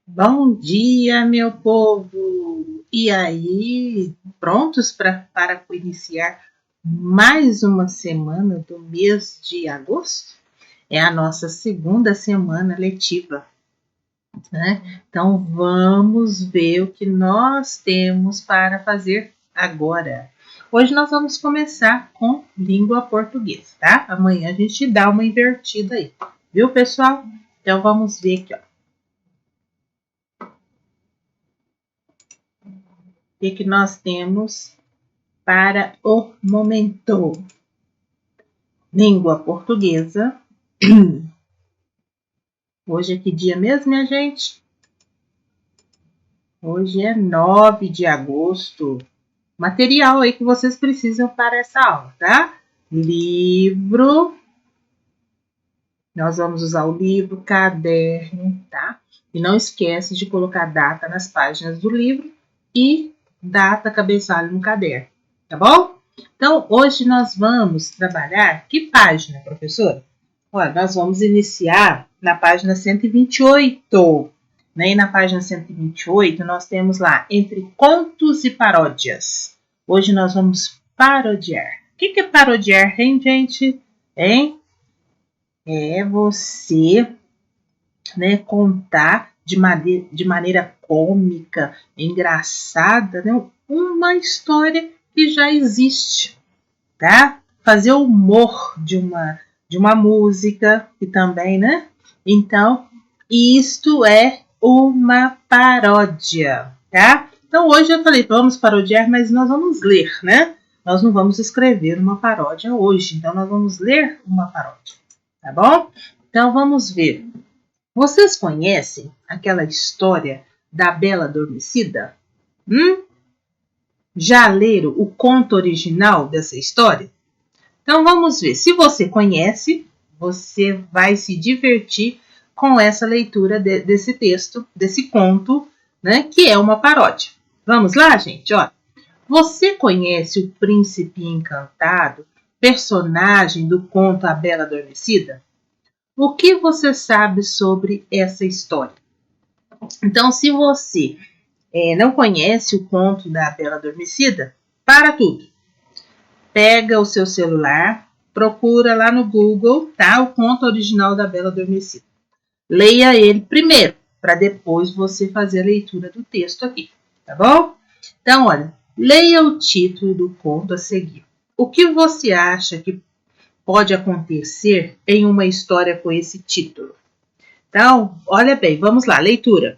Bom dia, meu povo! E aí, prontos para iniciar mais uma semana do mês de agosto? É a nossa segunda semana letiva, né? Então, vamos ver o que nós temos para fazer agora. Hoje nós vamos começar com língua portuguesa, tá? Amanhã a gente dá uma invertida aí, viu, pessoal? Então, vamos ver aqui, ó. O que nós temos para o momento. Língua portuguesa. Hoje é que dia mesmo, minha gente? Hoje é 9 de agosto. Material aí que vocês precisam para essa aula, tá? Livro. Nós vamos usar o livro, caderno, tá? E não esquece de colocar data nas páginas do livro e data cabeçalho no caderno, tá bom? Então, hoje nós vamos trabalhar que página, professora? Olha, nós vamos iniciar na página 128, né? E na página 128 nós temos lá entre contos e paródias. Hoje nós vamos parodiar. O que é parodiar, hein, gente? Hein? É você, né, contar de maneira cômica, engraçada, né, uma história que já existe, tá? Fazer humor de uma música que também, né? Então, isto é uma paródia, tá? Então, hoje eu falei, vamos parodiar, mas nós vamos ler, né? Nós não vamos escrever uma paródia hoje, então nós vamos ler uma paródia, tá bom? Então, vamos ver. Vocês conhecem aquela história da Bela Adormecida? Já leram o conto original dessa história? Então vamos ver. Se você conhece, você vai se divertir com essa leitura desse texto, desse conto, né, que é uma paródia. Vamos lá, gente? Olha, você conhece o Príncipe Encantado, personagem do conto A Bela Adormecida? O que você sabe sobre essa história? Então, se você não conhece o conto da Bela Adormecida, para tudo. Pega o seu celular, procura lá no Google, tá? O conto original da Bela Adormecida. Leia ele primeiro, para depois você fazer a leitura do texto aqui, tá bom? Então, olha, leia o título do conto a seguir. O que você acha que pode acontecer em uma história com esse título? Então, olha bem, vamos lá, leitura.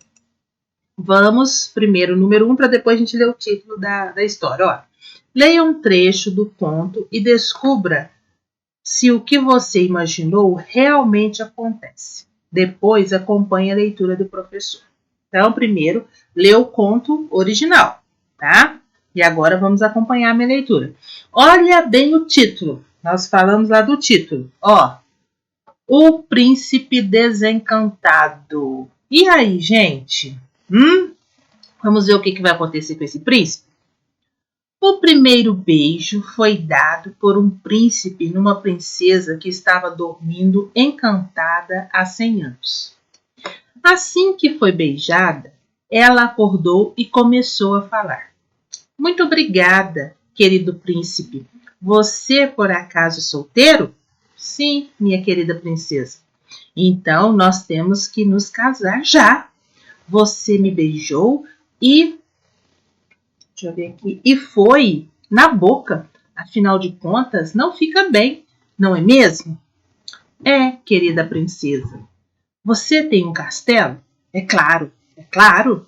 Vamos primeiro, número 1, para depois a gente ler o título da história. Ó, leia um trecho do conto e descubra se o que você imaginou realmente acontece. Depois, acompanhe a leitura do professor. Então, primeiro, lê o conto original, tá? E agora vamos acompanhar a minha leitura. Olha bem o título. Nós falamos lá do título. Ó, O Príncipe Desencantado. E aí, gente? Vamos ver o que vai acontecer com esse príncipe? O primeiro beijo foi dado por um príncipe numa princesa que estava dormindo encantada há 100 anos. Assim que foi beijada, ela acordou e começou a falar. Muito obrigada, querido príncipe. Você, por acaso, é solteiro? Sim, minha querida princesa. Então, nós temos que nos casar já. Você me beijou e... Deixa eu ver aqui. E foi na boca. Afinal de contas, não fica bem, não é mesmo? É, querida princesa. Você tem um castelo? É claro, é claro.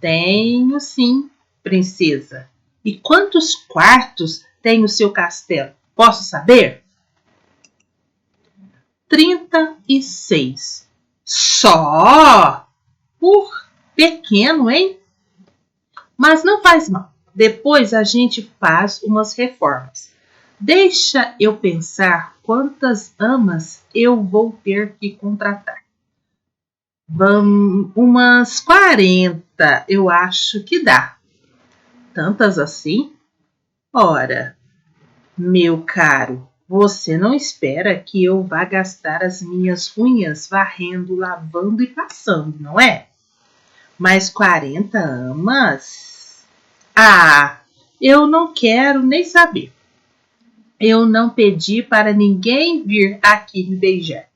Tenho sim, princesa. E quantos quartos tem o seu castelo? Posso saber? 36. Só? Por pequeno, hein? Mas não faz mal. Depois a gente faz umas reformas. Deixa eu pensar quantas amas eu vou ter que contratar. Umas 40, eu acho que dá. Tantas assim? Ora, meu caro, você não espera que eu vá gastar as minhas unhas varrendo, lavando e passando, não é? Mas 40 amas? Ah, eu não quero nem saber. Eu não pedi para ninguém vir aqui me beijar.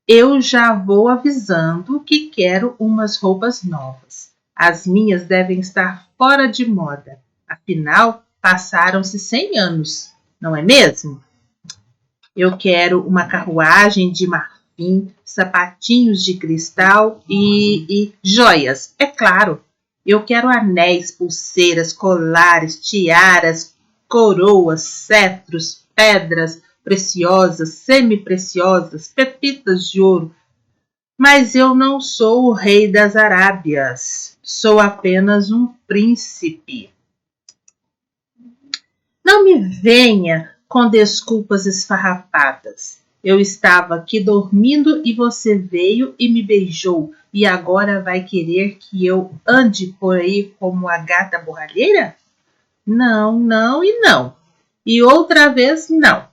Eu já vou avisando que quero umas roupas novas. As minhas devem estar fora de moda. Afinal, passaram-se 100 anos, não é mesmo? Eu quero uma carruagem de marfim, sapatinhos de cristal e joias, é claro. Eu quero anéis, pulseiras, colares, tiaras, coroas, cetros, pedras preciosas, semi-preciosas, pepitas de ouro. Mas eu não sou o rei das Arábias. Sou apenas um príncipe. Não me venha com desculpas esfarrapadas. Eu estava aqui dormindo e você veio e me beijou. E agora vai querer que eu ande por aí como a gata borralheira? Não, não e não. E outra vez não.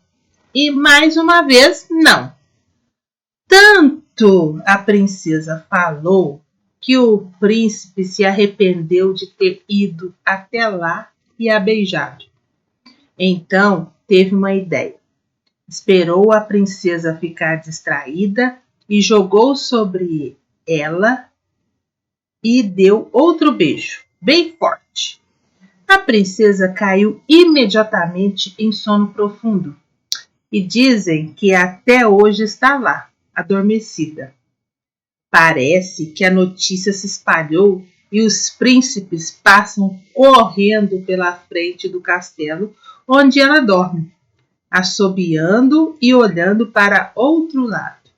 E mais uma vez não. Tanto a princesa falou que o príncipe se arrependeu de ter ido até lá e a beijado. Então teve uma ideia. Esperou a princesa ficar distraída e jogou sobre ela e deu outro beijo, bem forte. A princesa caiu imediatamente em sono profundo e dizem que até hoje está lá, adormecida. Parece que a notícia se espalhou e os príncipes passam correndo pela frente do castelo onde ela dorme, assobiando e olhando para outro lado.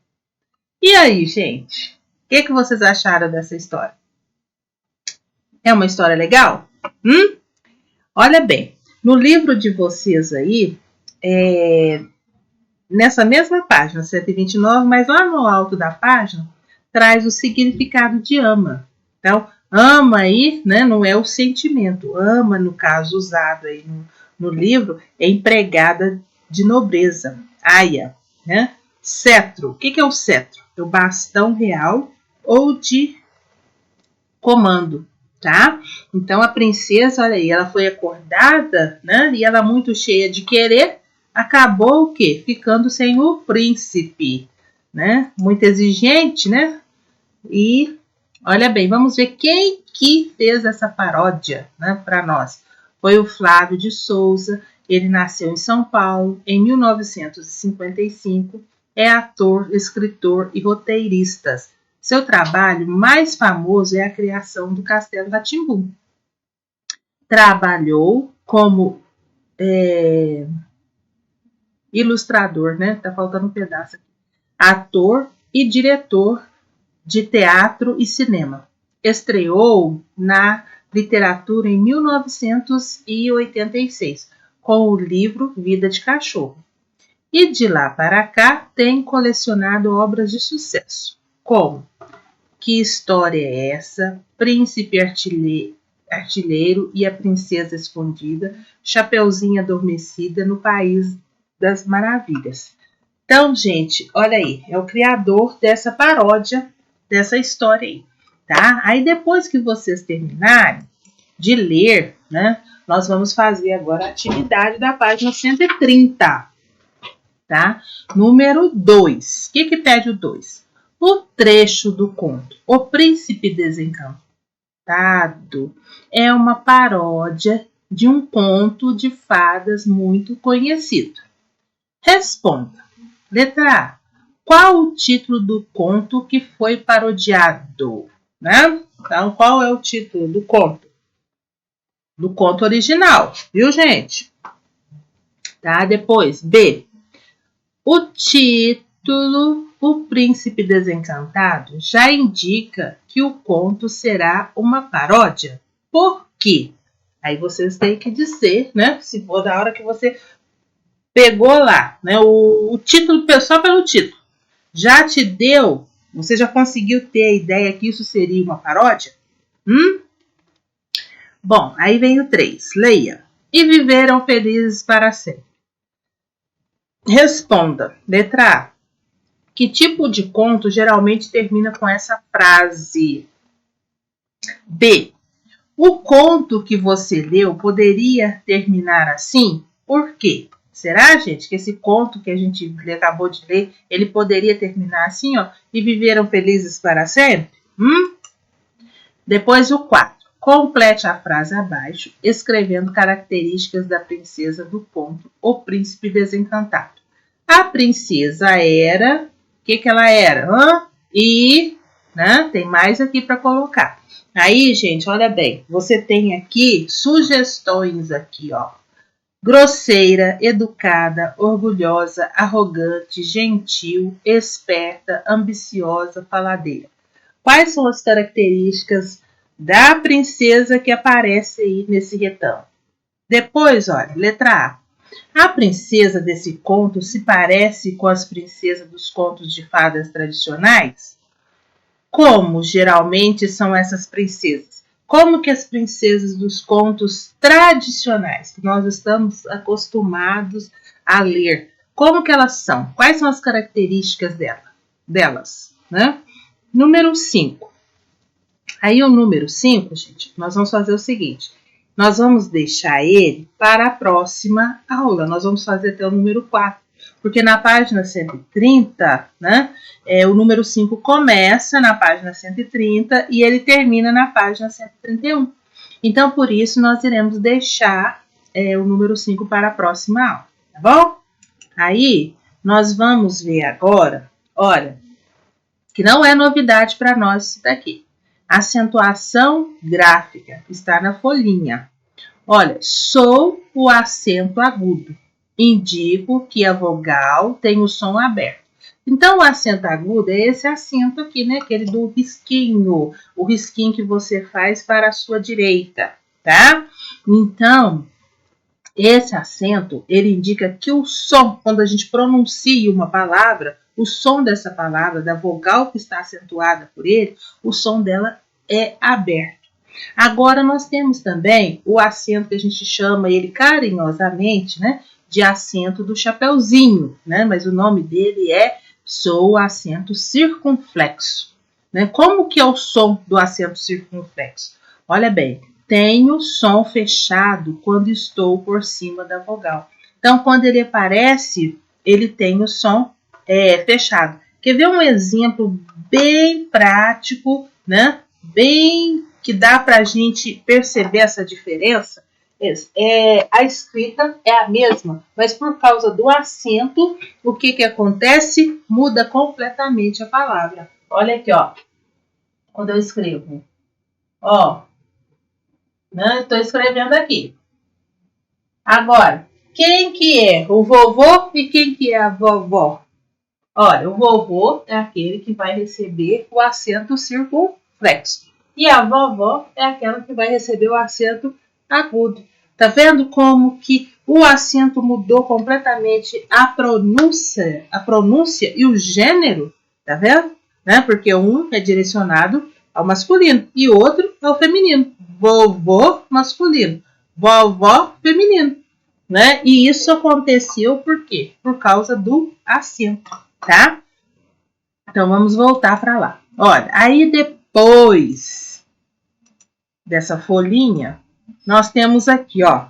E aí, gente? O que vocês acharam dessa história? É uma história legal? Olha bem, no livro de vocês aí, nessa mesma página, 129, mas lá no alto da página, traz o significado de ama. Então, ama aí, né, não é o sentimento. Ama, no caso usado aí no livro, é empregada de nobreza. Aia, né? Cetro. O que é o cetro? É o bastão real ou de comando, tá? Então a princesa, olha aí, ela foi acordada, né? E ela muito cheia de querer, acabou o quê? Ficando sem o príncipe, né? Muito exigente, né? E olha bem, vamos ver quem que fez essa paródia, né, para nós. Foi o Flávio de Souza. Ele nasceu em São Paulo em 1955. É ator, escritor e roteirista. Seu trabalho mais famoso é a criação do Castelo Rá-Tim-Bum. Trabalhou como ilustrador, né? Tá faltando um pedaço aqui. Ator e diretor de teatro e cinema. Estreou na literatura em 1986, com o livro Vida de Cachorro. E de lá para cá tem colecionado obras de sucesso, como Que História é Essa?, Príncipe Artilheiro e a Princesa Escondida, Chapeuzinho Adormecida, No País das Maravilhas. Então, gente, olha aí, é o criador dessa paródia, dessa história aí, tá? Aí depois que vocês terminarem de ler, né, nós vamos fazer agora a atividade da página 130, tá? Número 2. O que pede o 2? O trecho do conto O Príncipe Desencantado é uma paródia de um conto de fadas muito conhecido. Responda. Letra A. Qual o título do conto que foi parodiado? Né? Então, qual é o título do conto? Do conto original, viu, gente? Tá? Depois, B. O título O Príncipe Desencantado já indica que o conto será uma paródia. Por quê? Aí vocês têm que dizer, né? Se for da hora que você pegou lá, né? O título, só pelo título. Já te deu? Você já conseguiu ter a ideia que isso seria uma paródia? Bom, aí vem o 3. Leia. E viveram felizes para sempre. Responda. Letra A. Que tipo de conto geralmente termina com essa frase? B. O conto que você leu poderia terminar assim? Por quê? Será, gente, que esse conto que a gente acabou de ler, ele poderia terminar assim, ó, e viveram felizes para sempre? Depois o 4. Complete a frase abaixo, escrevendo características da princesa do conto O Príncipe Desencantado. A princesa era... O que ela era? E... Né? Tem mais aqui para colocar. Aí, gente, olha bem. Você tem aqui sugestões aqui, ó. Grosseira, educada, orgulhosa, arrogante, gentil, esperta, ambiciosa, faladeira. Quais são as características da princesa que aparece aí nesse retângulo? Depois, olha, letra A. A princesa desse conto se parece com as princesas dos contos de fadas tradicionais? Como geralmente são essas princesas? Como que as princesas dos contos tradicionais, que nós estamos acostumados a ler, como que elas são? Quais são as características delas? Né? Número 5. Aí o número 5, gente, nós vamos fazer o seguinte. Nós vamos deixar ele para a próxima aula. Nós vamos fazer até o número 4. Porque na página 130, né, o número 5 começa na página 130 e ele termina na página 131. Então, por isso, nós iremos deixar o número 5 para a próxima aula, tá bom? Aí, nós vamos ver agora, olha, que não é novidade para nós isso daqui. Acentuação gráfica está na folhinha. Olha, sou o acento agudo. Indico que a vogal tem o som aberto. Então, o acento agudo é esse acento aqui, né? Aquele do risquinho. O risquinho que você faz para a sua direita, tá? Então, esse acento, ele indica que o som, quando a gente pronuncia uma palavra, o som dessa palavra, da vogal que está acentuada por ele, o som dela é aberto. Agora, nós temos também o acento que a gente chama ele carinhosamente, né, de acento do chapeuzinho, né, mas o nome dele é sou acento circunflexo. Né? Como que é o som do acento circunflexo? Olha bem, tenho som fechado quando estou por cima da vogal. Então, quando ele aparece, ele tem o som fechado. Quer ver um exemplo bem prático, né? Bem que dá para a gente perceber essa diferença? A escrita é a mesma, mas por causa do acento, o que acontece? Muda completamente a palavra. Olha aqui, ó. Quando eu escrevo, ó, né? Estou escrevendo aqui. Agora, quem que é o vovô e quem que é a vovó? Olha, o vovô é aquele que vai receber o acento circunflexo. E a vovó é aquela que vai receber o acento agudo. Tá vendo como que o acento mudou completamente a pronúncia e o gênero? Tá vendo? Né? Porque um é direcionado ao masculino e o outro ao feminino. Vovô masculino, vovó feminino. Né? E isso aconteceu por quê? Por causa do acento, tá? Então, vamos voltar para lá. Olha, aí depois dessa folhinha, nós temos aqui, ó,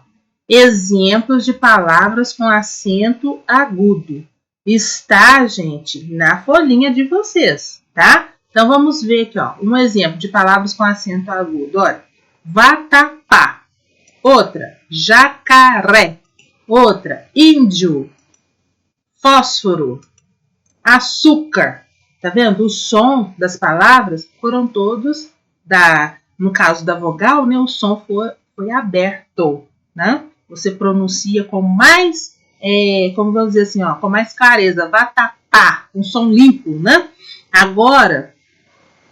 exemplos de palavras com acento agudo. Está, gente, na folhinha de vocês, tá? Então, vamos ver aqui, ó, um exemplo de palavras com acento agudo. Olha, vatapá. Outra, jacaré. Outra, índio. Fósforo. Açúcar. Tá vendo? O som das palavras foram todos no caso da vogal, né? O som foi aberto, né? Você pronuncia com mais, como vamos dizer assim, ó, com mais clareza, vatapá, um som limpo, né? Agora,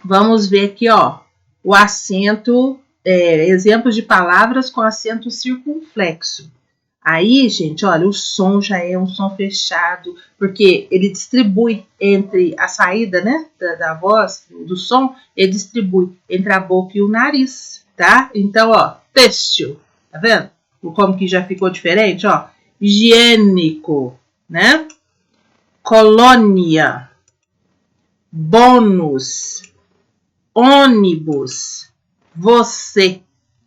vamos ver aqui, ó, o acento, exemplos de palavras com acento circunflexo. Aí, gente, olha, o som já é um som fechado, porque ele distribui entre a saída, né, da voz, do som, ele distribui entre a boca e o nariz, tá? Então, ó, têxtil, tá vendo? Como que já ficou diferente, ó? Higiênico, né? Colônia, bônus, ônibus, você,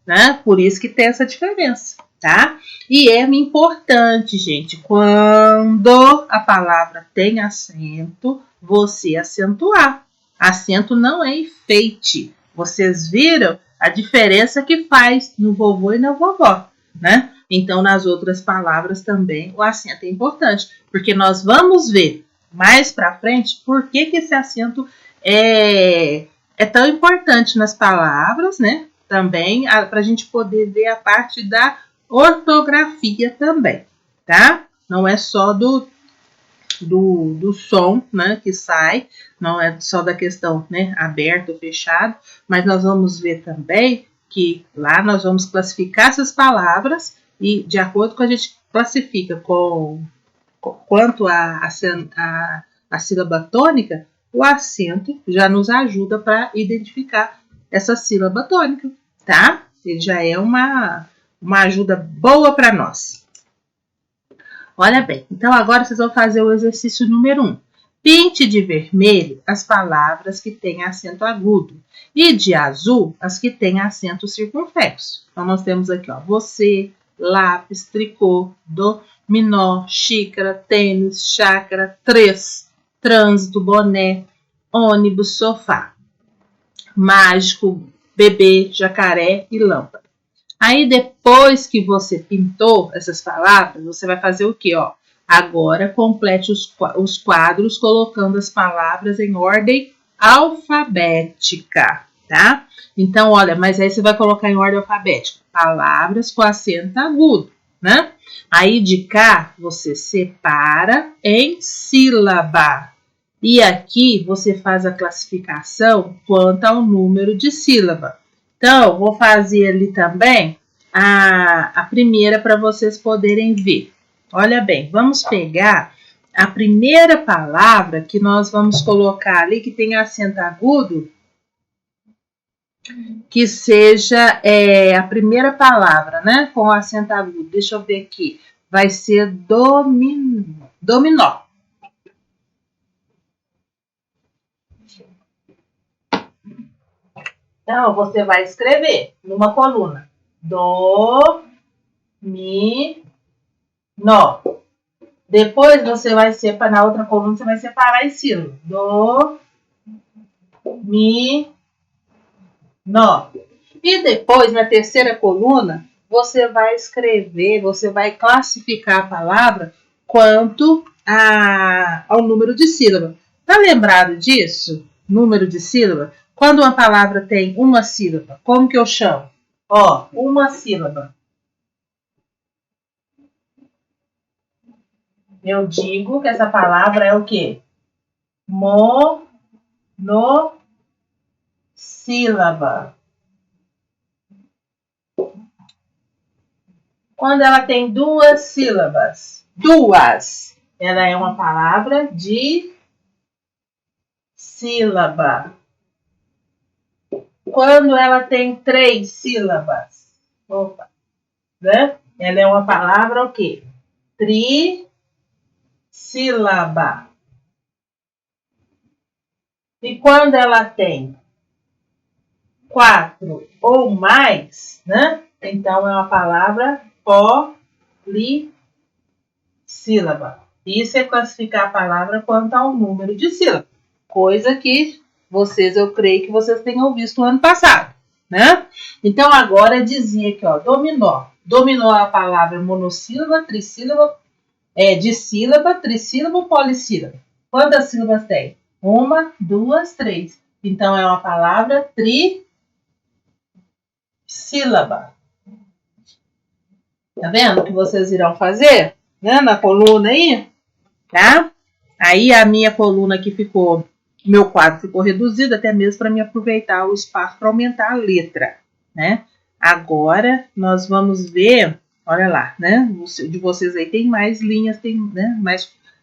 né? Por isso que tem essa diferença, tá? E é importante, gente, quando a palavra tem acento, você acentuar. Acento não é enfeite. Vocês viram a diferença que faz no vovô e na vovó, né? Então, nas outras palavras também, o acento é importante, porque nós vamos ver mais para frente por que esse acento é tão importante nas palavras, né? Também, para a gente poder ver a parte da ortografia também, tá? Não é só do som, né, que sai, não é só da questão, né, aberto ou fechado, mas nós vamos ver também que lá nós vamos classificar essas palavras e de acordo com a gente classifica quanto a sílaba tônica, o acento já nos ajuda para identificar essa sílaba tônica, tá? Ele já é uma ajuda boa para nós. Olha bem, então agora vocês vão fazer o exercício número 1. Pinte de vermelho as palavras que têm acento agudo e de azul as que têm acento circunflexo. Então nós temos aqui, ó, você, lápis, tricô, dominó, xícara, tênis, chácara, trânsito, boné, ônibus, sofá, mágico, bebê, jacaré e lâmpada. Aí depois que você pintou essas palavras, você vai fazer o quê? Ó? Agora complete os quadros colocando as palavras em ordem alfabética, tá? Então, olha, mas aí você vai colocar em ordem alfabética palavras com acento agudo, né? Aí de cá você separa em sílaba. E aqui você faz a classificação quanto ao número de sílaba. Então, vou fazer ali também a primeira para vocês poderem ver. Olha bem, vamos pegar a primeira palavra que nós vamos colocar ali, que tem acento agudo, que seja a primeira palavra, né? Com acento agudo. Deixa eu ver aqui. Vai ser dominó. Então, você vai escrever numa coluna. Dominó. Depois você vai separar, na outra coluna você vai separar em sílaba. Dominó. E depois, na terceira coluna, você vai escrever, você vai classificar a palavra quanto ao número de sílaba. Tá lembrado disso? Número de sílaba? Quando uma palavra tem uma sílaba, como que eu chamo? Ó, uma sílaba. Eu digo que essa palavra é o quê? Monossílaba. Quando ela tem duas sílabas, ela é uma palavra de sílaba. Quando ela tem 3 sílabas, né? Ela é uma palavra o quê? Trissílaba. E quando ela tem 4 ou mais, né? Então é uma palavra polissílaba. Isso é classificar a palavra quanto ao número de sílabas. Coisa que eu creio que vocês tenham visto no ano passado, né? Então, agora dizia aqui, ó, dominó. Dominó é a palavra monossílaba, trissílaba, dissílaba, trissílaba, polissílaba. Quantas sílabas tem? 1, 2, 3. Então, é uma palavra trissílaba. Tá vendo o que vocês irão fazer? Né? Na coluna aí, tá? Aí, a minha coluna aqui ficou... Meu quadro ficou reduzido até mesmo para me aproveitar o espaço para aumentar a letra, né? Agora nós vamos ver, olha lá, né? De vocês aí tem mais linhas, tem, né?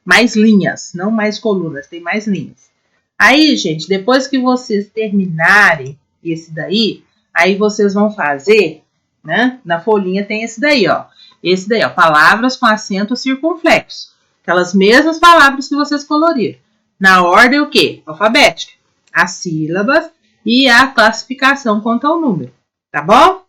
mais linhas, não mais colunas, tem mais linhas. Aí, gente, depois que vocês terminarem esse daí, aí vocês vão fazer, né? Na folhinha tem esse daí, ó. Esse daí, ó, palavras com acento circunflexo. Aquelas mesmas palavras que vocês coloriram. Na ordem o quê? Alfabética. As sílabas e a classificação quanto ao número, tá bom?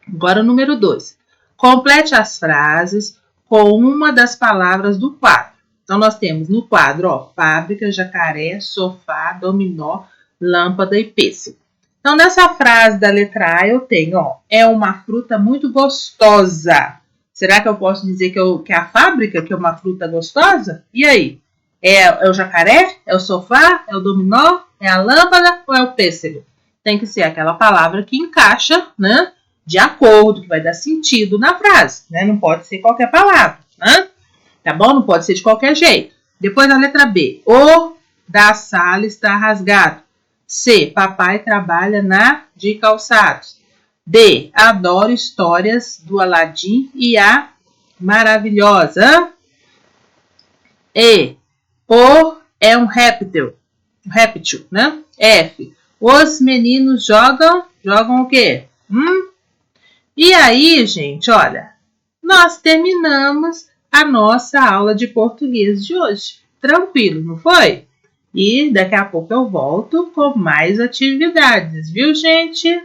Agora o número 2. Complete as frases com uma das palavras do quadro. Então, nós temos no quadro, ó, fábrica, jacaré, sofá, dominó, lâmpada e pêssego. Então, nessa frase da letra A eu tenho, ó, é uma fruta muito gostosa. Será que eu posso dizer que é a fábrica, que é uma fruta gostosa? E aí? É o jacaré? É o sofá? É o dominó? É a lâmpada ou é o pêssego? Tem que ser aquela palavra que encaixa, né? De acordo, que vai dar sentido na frase, né? Não pode ser qualquer palavra, né? Tá bom? Não pode ser de qualquer jeito. Depois a letra B. O da sala está rasgado. C. Papai trabalha na de calçados. D. Adoro histórias do Aladim e a maravilhosa. E. O é um réptil, né? F. Os meninos jogam o quê? E aí, gente, olha, nós terminamos a nossa aula de português de hoje. Tranquilo, não foi? E daqui a pouco eu volto com mais atividades, viu, gente?